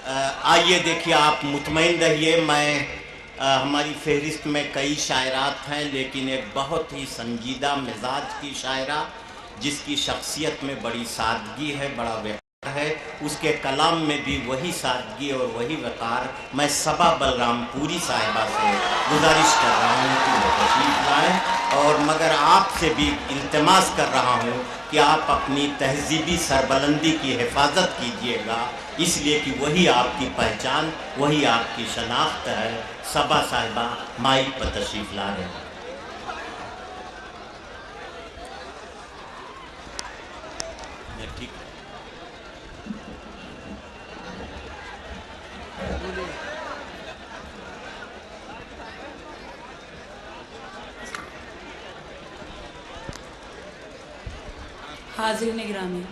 آئیے دیکھیے، آپ مطمئن رہیے، میں ہماری فہرست میں کئی شاعرات ہیں، لیکن ایک بہت ہی سنجیدہ مزاج کی شاعرہ جس کی شخصیت میں بڑی سادگی ہے، بڑا وقار ہے، اس کے کلام میں بھی وہی سادگی اور وہی وقار۔ میں صبا بلرام پوری صاحبہ سے گزارش کر رہا ہوں کہ وہ تشریف لائیں، اور مگر آپ سے بھی التماس کر رہا ہوں کہ آپ اپنی تہذیبی سربلندی کی حفاظت کیجیے گا، اس لیے کہ وہی آپ کی پہچان، وہی آپ کی شناخت ہے۔ صبا صاحبہ مائک پر تشریف لا رہے ہیں۔ ٹھیک ہے۔ حاضرین گرامی،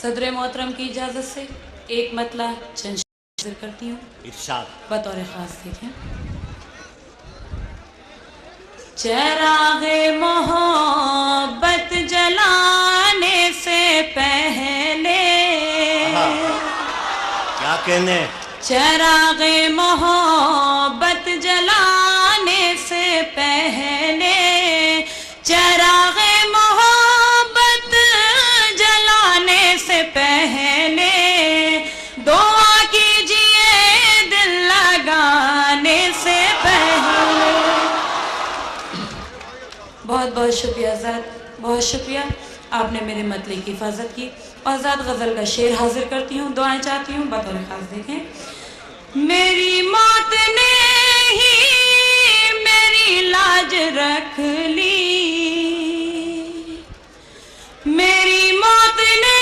صدر محترم کی اجازت سے ایک مطلع چند حاضر کرتی ہوں، ارشاد بطور خاص دیکھیں۔ چراغ محبت جلانے سے پہلے، کیا کہنے؟ چراغ محبت جلانے سے پہلے، چراغ محبت جلانے سے پہلے دعا کیجئے دل لگانے سے پہلے۔ بہت بہت شکریہ آزاد، بہت شکریہ، آپ نے میرے مطلع کی حفاظت کی۔ آزاد غزل کا شعر حاضر کرتی ہوں، دعائیں چاہتی ہوں، بطور خاص دیکھیں۔ میری موت نے ہی میری لاج رکھ لی، میری موت نے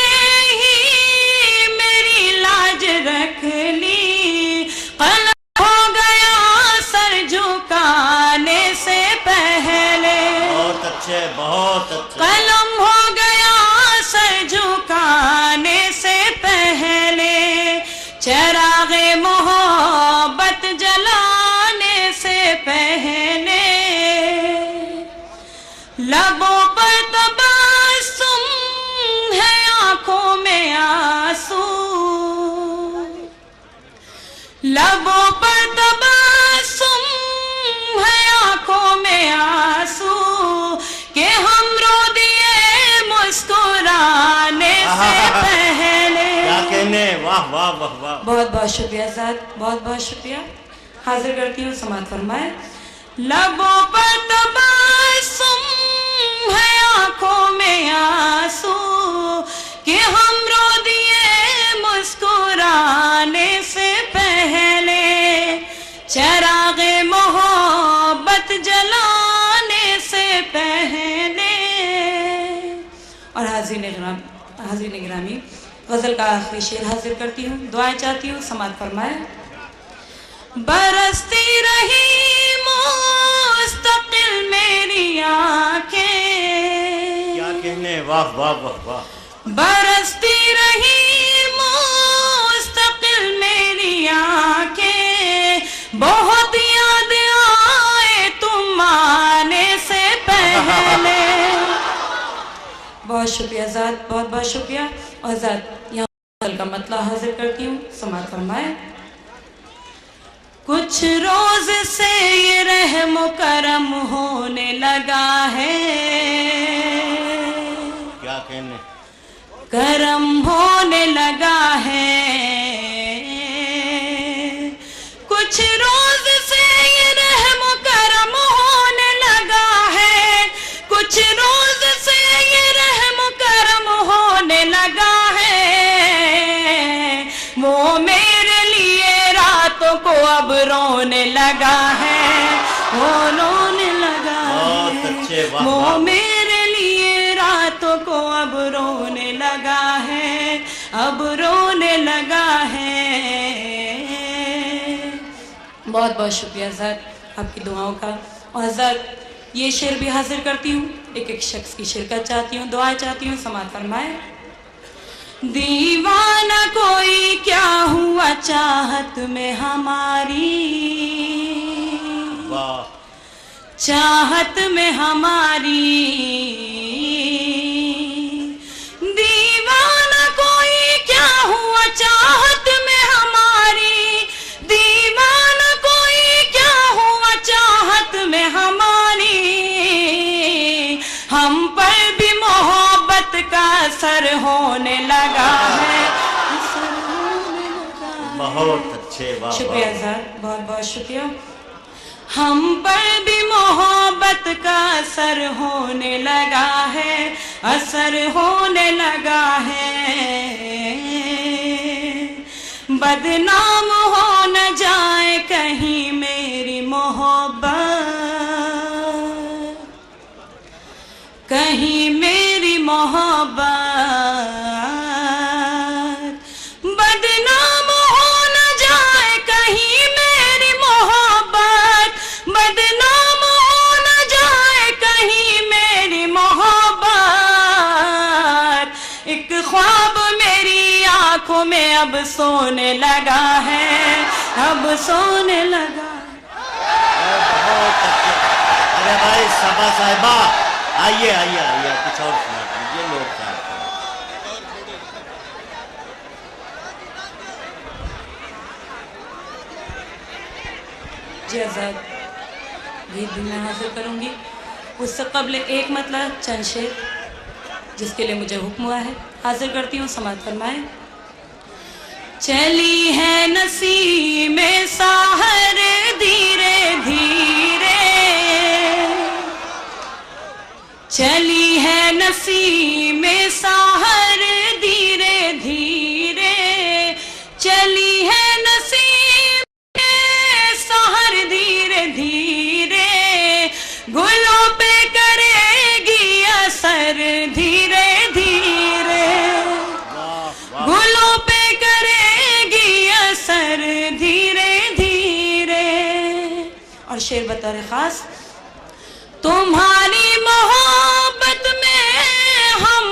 ہی میری لاج رکھ لی، قلم ہو گیا سر جھکانے سے پہلے، بہت اچھے، بہت اچھے، قلم ہو گیا سر جھکانے سے پہلے، چراغ محبت جلانے سے پہلے، لبوں پر تبسم ہے آنکھوں میں آنسو، لبوں پر تبسم ہے آنکھوں میں آنسو، کہ ہم رو دیے مسکرانے سے پہلے۔ کیا کہنے؟ واہ واہ واہ واہ۔ بہت بہت شکریہ آزاد، بہت بہت شکریہ، حاضر کرتی ہوں، سماعت فرمائے۔ لبوں پر تبسم ہے آنکھوں میں آنسو، کہ ہم رو دیے مسکرانے سے پہلے، چراغ محبت جلانے سے پہلے۔ اور حاضرین گرامی، غزل کا آخری شعر حاضر کرتی ہوں، دعائیں چاہتی ہوں، سماعت فرمائے۔ برستی رہی مستقل میری آنکھیں، کیا کہنے؟ واہ واہ واہ واہ۔ برستی رہی مستقل میری آنکھیں، بہت یاد آئے تم آنے سے پہلے۔ بہت شکریہ آزاد، بہت بہت شکریہ۔ آزاد یہاں غزل کا مطلع حاضر کرتی ہوں، سماعت فرمائے۔ کچھ روز سے یہ رحم و کرم ہونے لگا ہے، کیا کہنے؟ کرم ہونے لگا ہے، کچھ روز سے یہ رحم و کرم ہونے لگا ہے، کچھ روز سے یہ رحم و کرم ہونے لگا ہے، وہ میرے لیے راتوں کو اب رونے لگا ہے، وہ رونے لگا ہے، وہ میرے لیے راتوں کو اب رونے لگا ہے، اب رونے لگا ہے۔ بہت بہت شکریہ آزاد آپ کی دعاؤں کا۔ اور آزاد یہ شعر بھی حاضر کرتی ہوں، ایک ایک شخص کی شرکت چاہتی ہوں، دعائیں چاہتی ہوں، سماعت فرمائے۔ دیوانہ کوئی کیا ہوا چاہت میں ہماری، چاہت میں ہماری، دیوانہ کوئی کیا ہوا چاہت अच्छे, वाह शुक्रिया आजाद, बहुत बहुत शुक्रिया। हम पर भी मोहब्बत का असर होने लगा है, असर होने लगा है, बदनाम हो न जाए कहीं मेरी मोहब्बत, कहीं मेरी मोहब्बत, बदनाम हो न जाए कहीं मेरी मोहब्बत, बदनाम हो न जाए कहीं मेरी मोहब्बत। एक ख्वाब मेरी आंखों में अब सोने लगा है, अब सोने लगा। बहुत अच्छे। अरे भाई सबा साहिबा, आइए आइए आइए, कुछ और सुना दीजिए लोग चाहते हैं। जी आजाद, गीत भी मैं हाजिर करूंगी, उससे कबल एक मतलब चंद शेर जिसके लिए मुझे हुक्म हुआ है हाजिर करती हूँ, समाअत फरमाए। चली है नसीमे साहर धीरे धीरे, चली है नसीमे साहर धीरे धीरे, चली है नसीमे साहर धीरे धीरे, गुलों पे करेगी असर धीरे धीरे, गुलों पे करेगी असर धीरे धीरे। और शेर बतौर खास, तुम्हारी मोहब्बत में हम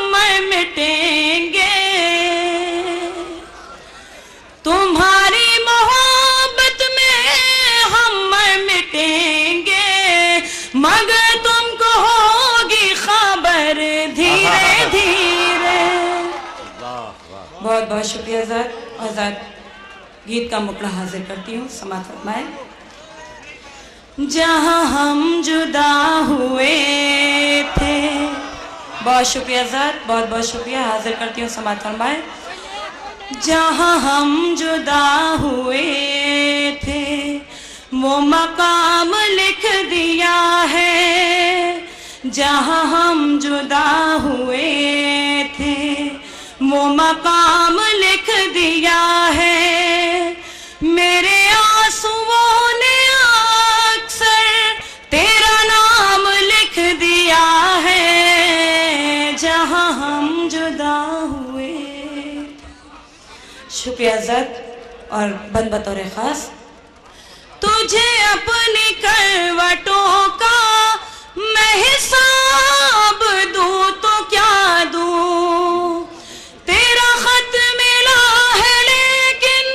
मिटेंगे, तुम्हारी मोहब्बत में हम मिटेंगे, मगर तुमको होगी खबर धीरे धीरे। बहुत बहुत शुक्रिया आजाद। आजाद, गीत का मुकड़ा हाजिर करती हूँ, समाअत फरमाए। जहाँ हम जुदा हुए थे, बहुत शुक्रिया आजाद, बहुत बहुत शुक्रिया, हाजिर करती हूँ, समाअत फरमाए। जहाँ हम जुदा हुए थे वो मकाम लिख दिया है, जहाँ हम जुदा हुए थे वो मकाम लिख दिया है, मेरे आंसुओं ने अक्सर तेरा नाम लिख दिया है, जहाँ हम जुदा हुए। शुक्रिया आजाद। और बंद बतौर खास, तुझे अपनी करवटों का मैं हिसाब दूं तो क्या दूं, तेरा खत मिला है लेकिन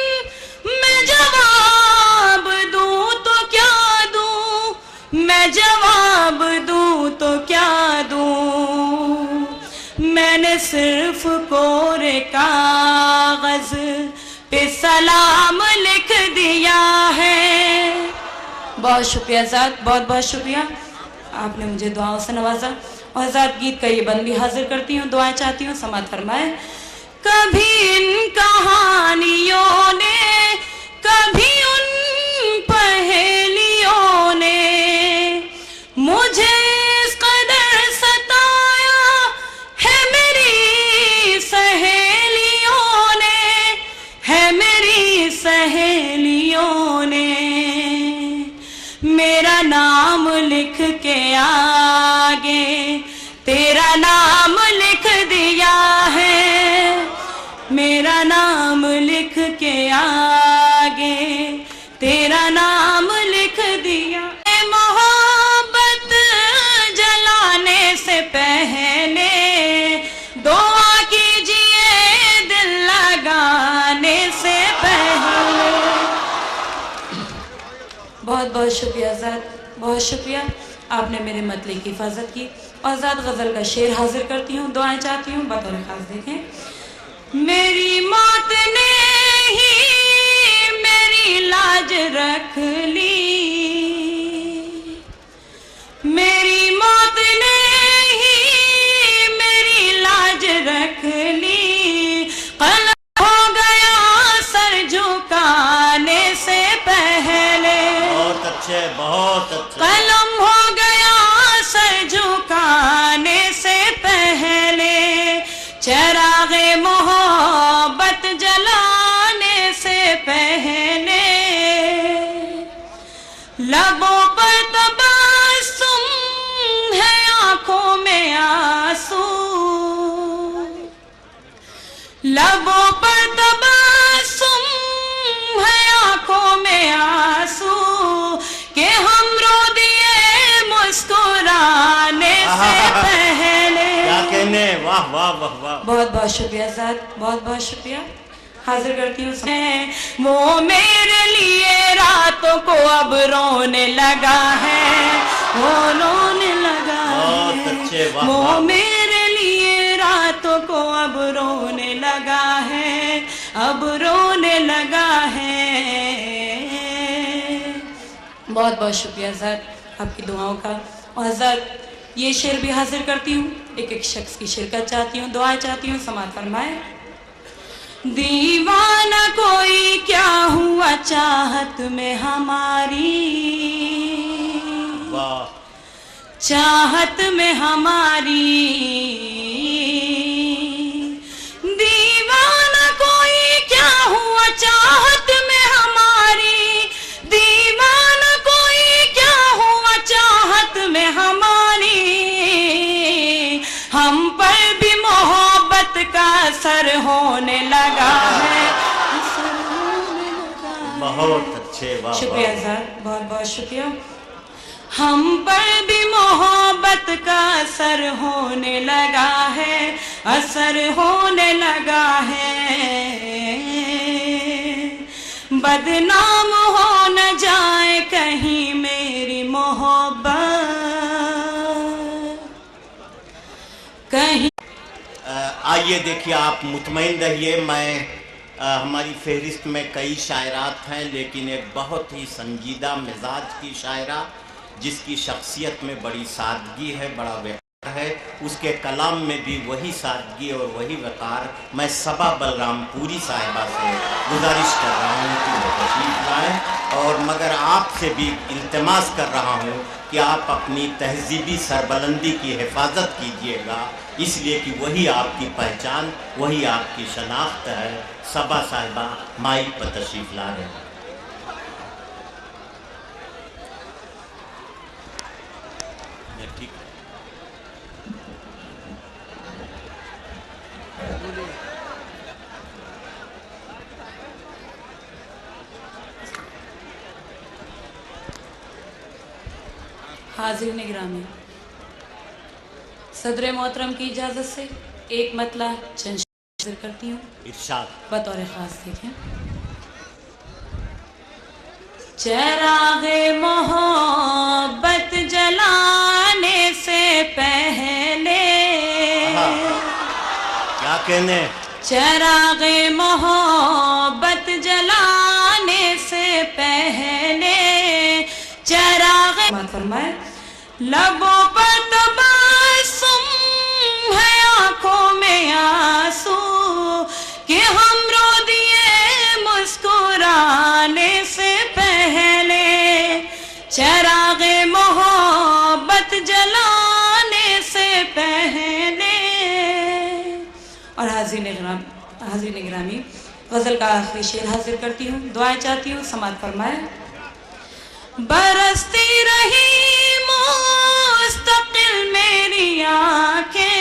मैं जवाब दूं तो क्या दूं, मैं जवाब दूं तो क्या दूं, मैंने सिर्फ कोरे कागज पे सलाम लिख दिया है। बहुत शुक्रिया आजाद, बहुत बहुत शुक्रिया, आपने मुझे दुआओं से नवाजा। और आजाद, गीत का ये बंद भी हाजिर करती हूँ, दुआएं चाहती हूँ, समाअत फरमाए। कभी इन कहानियों ने, कभी उन पहेलियों ने मुझे इस कदर सताया है, मेरी सहेलियों ने, है मेरी सहेलियों ने, मेरा नाम लिख के आगे तेरा नाम लिख दिया है, मेरा नाम लिख के आगे तेरा नाम लिख दिया। मोहब्बत जलाने से पहले दुआ कीजिए दिल लगाने से पहले। बहुत बहुत शुक्रिया आजाद, बहुत शुक्रिया, आपने मेरे मतले की हिफाजत की। आजाद गज़ल का शेर हाजिर करती हूँ, दुआएं चाहती हूँ, बतौर खास देखें। मेरी मौत ने ही मेरी लाज रख ली, मेरी मौत ने ही मेरी लाज रख ली, कलम हो गया सर झुकाने लबों पर तबस्सुम है आंखों में आंसू, लबों पर तबस्सुम है आंखों में आंसू, कि हम रो दिए मुस्कुराने से पहले। क्या कहने, वाह वाह वाह वाह। बहुत बहुत शुक्रिया साहब, बहुत बहुत शुक्रिया। हाजिर करती हूँ। वो मेरे लिए रातों को अब रोने लगा है, वो रोने लगा है। वो मेरे लिए रातों को अब रोने लगा है, अब रोने लगा है। बहुत बहुत शुक्रिया हज़रत आपकी दुआओं का। और हज़रत ये शेर भी हाजिर करती हूँ, एक एक शख्स की शिरकत चाहती हूँ, दुआएं चाहती हूँ, समाअत फरमाए। दीवाना कोई क्या हुआ चाहत में हमारी, वाह, चाहत में हमारी। दीवाना कोई क्या हुआ चाहत में हमारी, दीवाना कोई क्या हुआ चाहत में हमारी। हम पर भी मोहब्बत का असर होने लगा है, असर होने लगा है। बहुत अच्छे, वाह। शुक्रिया सर, बहुत बहुत शुक्रिया। हम पर भी मोहब्बत का असर होने लगा है, असर होने लगा है। बदनाम हो न जाए कहीं मेरी मोहब्बत, कहीं। आइए देखिए, आप मुतमईन रहिए। मैं हमारी फहरिस्त में कई शायरात हैं, लेकिन एक बहुत ही संजीदा मिजाज की शायरा जिसकी शख्सियत में बड़ी सादगी है, बड़ा वक़ार है, उसके कलाम में भी वही सादगी और वही वक़ार। मैं सबा बलरामपुरी साहिबा से गुजारिश कर रहा हूँ कि वो तशरीफ़ लाएँ, और मगर आपसे भी इल्तिमास कर रहा हूँ कि आप अपनी तहज़ीबी सरबलंदी की हिफाजत कीजिएगा, इसलिए कि वही आपकी पहचान, वही आपकी शनाख्त है। सबा साहिबा माइक पर तशरीफ़ ला रहे हैं। ठीक है। हाज़िरीन गिरामी, सदर मोहतरम की इजाज़त से एक मतला चंद शेर करती हूँ, इरशाद। बतौर ख़ास देखें। चिराग़े मोहब्बत जलाने से पहले, क्या कहने, चिराग़े मोहब्बत जलाने से पहले, चिराग़े फरमाए। लबों पर तबस्सुम है आंखों में आंसू, कि हम रो दिए मुस्कुराने से पहले। चिराग़े मोहब्बत जलाने से पहले। और हाज़िरीन गिरामी, गज़ल का आखिरी शेर हाजिर करती हूँ, दुआएं चाहती हूँ, समाअत फरमाए। बरसती रही मुस्तकिल मेरी आंखें,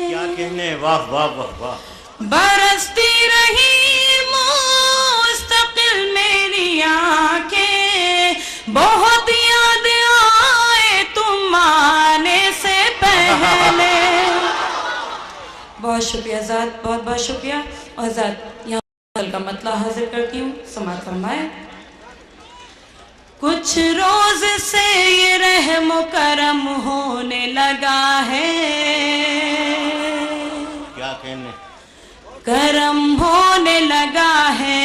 क्या कहने, वाह वाह वाह वाह। बरसती रही मुस्तकिल मेरी आंखें, बहुत याद आए तुम आने से पहले। बहुत शुक्रिया ज़ात, बहुत बहुत शुक्रिया। और ज़ात यहाँ का मतलब हाजिर करती हूँ, समाअत फरमाए। कुछ रोज से ये रहम करम होने लगा है, क्या कहने, करम होने लगा है।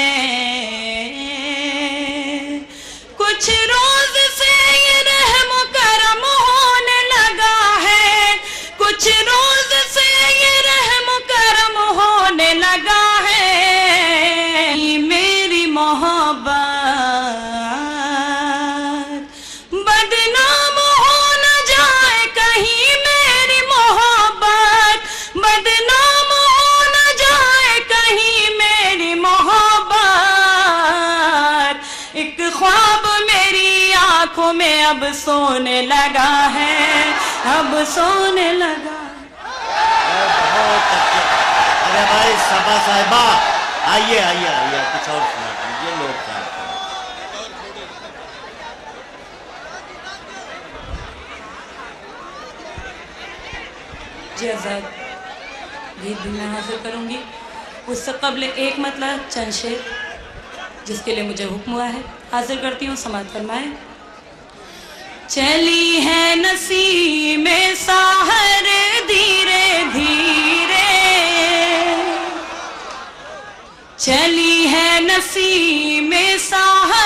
कुछ रोज से ये रहम करम होने लगा है, कुछ रोज से ये रहम करम होने लगा है। मेरी मोहब्बत बदनाम हो न जाए कहीं, मेरी मोहब्बत बदनाम हो न जाए कहीं, मेरी आंखों में अब सोने लगा है, अब सोने लगा। बहुत अच्छे। अरे भाई सबा साहिबा, आइए आइए आइए, कुछ और सुना दीजिए, लोग चाहते हैं। जी आज़ाद, गीत भी मैं हासिल करूंगी, उससे कबल एक मतलब चंद शेर जिसके लिए मुझे हुक्म हुआ है हासिल करती हूँ, समाअत फरमाएं। चली है नसीमें साहर धीरे धीरे, चली है नसीमें साहर